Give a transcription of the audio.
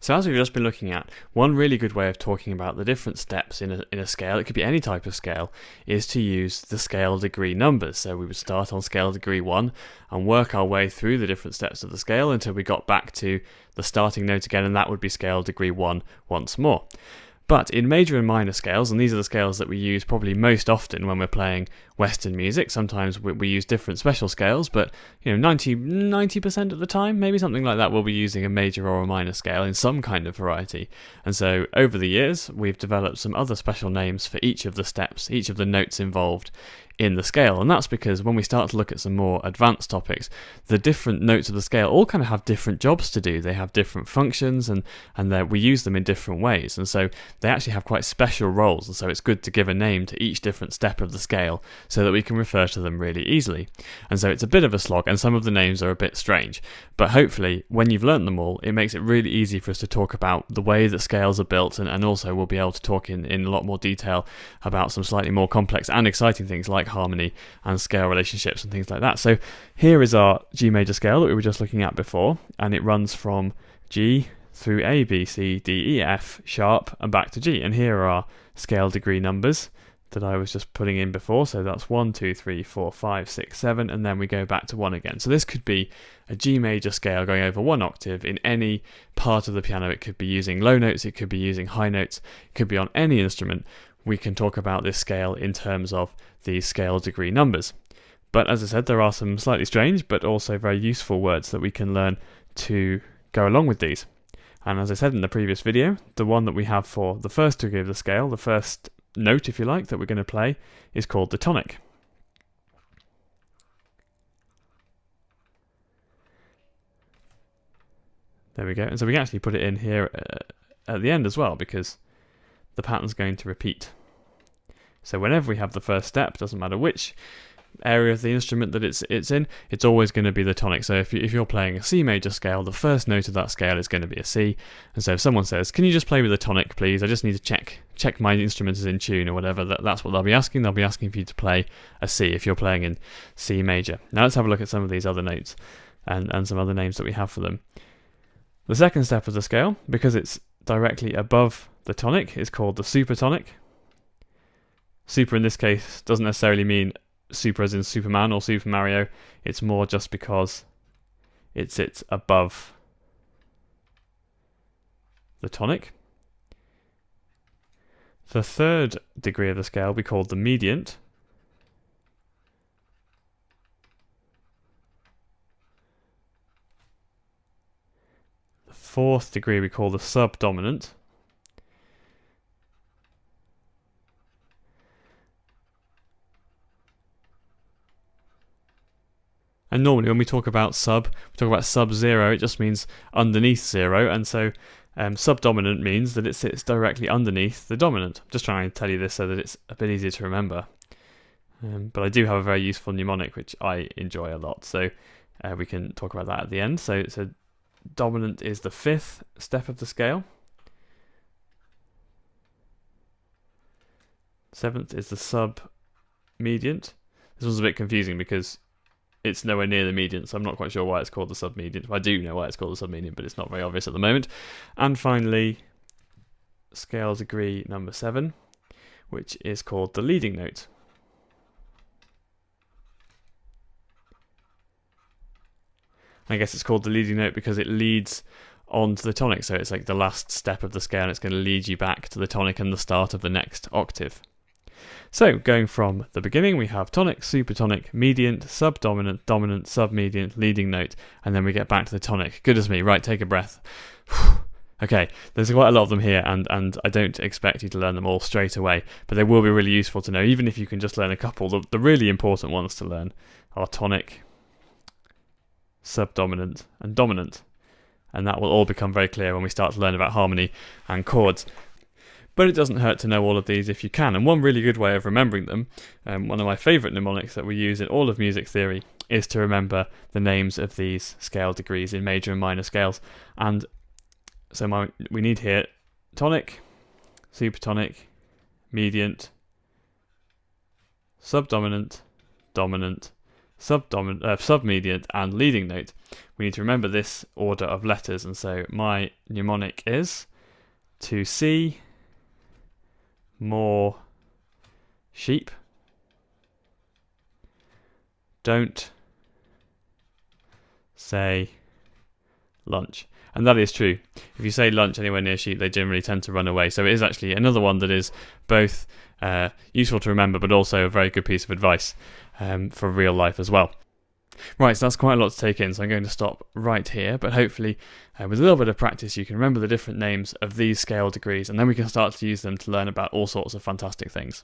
So as we've just been looking at, one really good way of talking about the different steps in a scale, it could be any type of scale, is to use the scale degree numbers. So we would start on scale degree 1 and work our way through the different steps of the scale until we got back to the starting note again, and that would be scale degree 1 once more. But in major and minor scales, and these are the scales that we use probably most often when we're playing Western music, sometimes we use different special scales, but 90% of the time, maybe something like that, we'll be using a major or a minor scale in some kind of variety. And so over the years, we've developed some other special names for each of the steps, each of the notes involved in the scale, and that's because when we start to look at some more advanced topics, the different notes of the scale all kind of have different jobs to do. They have different functions, and we use them in different ways, and so they actually have quite special roles, and so it's good to give a name to each different step of the scale so that we can refer to them really easily. And so it's a bit of a slog, and some of the names are a bit strange, but hopefully when you've learnt them all, it makes it really easy for us to talk about the way that scales are built, and also we'll be able to talk in a lot more detail about some slightly more complex and exciting things like harmony and scale relationships and things like that. So here is our G major scale that we were just looking at before, and it runs from G through A, B, C, D, E, F, sharp, and back to G. And here are our scale degree numbers that I was just putting in before. So that's 1, 2, 3, 4, 5, 6, 7, and then we go back to 1 again. So this could be a G major scale going over 1 octave in any part of the piano. It could be using low notes, it could be using high notes, it could be on any instrument. We can talk about this scale in terms of these scale degree numbers. But as I said, there are some slightly strange but also very useful words that we can learn to go along with these. And as I said in the previous video, the one that we have for the first degree of the scale, the first note, if you like, that we're going to play, is called the tonic. There we go. And so we can actually put it in here at the end as well, because the pattern's going to repeat. So whenever we have the first step, doesn't matter which area of the instrument that it's in, it's always going to be the tonic. So if you're playing a C major scale, the first note of that scale is going to be a C. And so if someone says, "Can you just play with a tonic, please? I just need to check my instrument is in tune," or whatever, that's what they'll be asking. They'll be asking for you to play a C if you're playing in C major. Now let's have a look at some of these other notes and some other names that we have for them. The second step of the scale, because it's directly above the tonic, is called the supertonic. Super in this case doesn't necessarily mean super as in Superman or Super Mario. It's more just because it sits above the tonic. The third degree of the scale we call the mediant. The fourth degree we call the subdominant. And normally when we talk about sub-zero, it just means underneath 0, and so subdominant means that it sits directly underneath the dominant. I'm just trying to tell you this so that it's a bit easier to remember. But I do have a very useful mnemonic which I enjoy a lot, so we can talk about that at the end. So dominant is the 5th step of the scale. 7th is the submediant. This one's a bit confusing because it's nowhere near the mediant, so I'm not quite sure why it's called the submediant. I do know why it's called the submediant, but it's not very obvious at the moment. And finally, scale degree number 7, which is called the leading note. I guess it's called the leading note because it leads on to the tonic, so it's like the last step of the scale, and it's going to lead you back to the tonic and the start of the next octave. So, going from the beginning, we have tonic, supertonic, mediant, subdominant, dominant, submediant, leading note, and then we get back to the tonic. Goodness me, right, take a breath. Okay, there's quite a lot of them here, and I don't expect you to learn them all straight away, but they will be really useful to know, even if you can just learn a couple. The really important ones to learn are tonic, subdominant, and dominant, and that will all become very clear when we start to learn about harmony and chords. But it doesn't hurt to know all of these if you can. And one really good way of remembering them, one of my favourite mnemonics that we use in all of music theory, is to remember the names of these scale degrees in major and minor scales. And so we need here tonic, supertonic, mediant, subdominant, dominant, submediant, and leading note. We need to remember this order of letters, and so my mnemonic is to see more sheep, don't say lunch. And that is true. If you say lunch anywhere near sheep, they generally tend to run away. So it is actually another one that is both useful to remember, but also a very good piece of advice for real life as well. Right, so that's quite a lot to take in, so I'm going to stop right here, but hopefully with a little bit of practice you can remember the different names of these scale degrees, and then we can start to use them to learn about all sorts of fantastic things.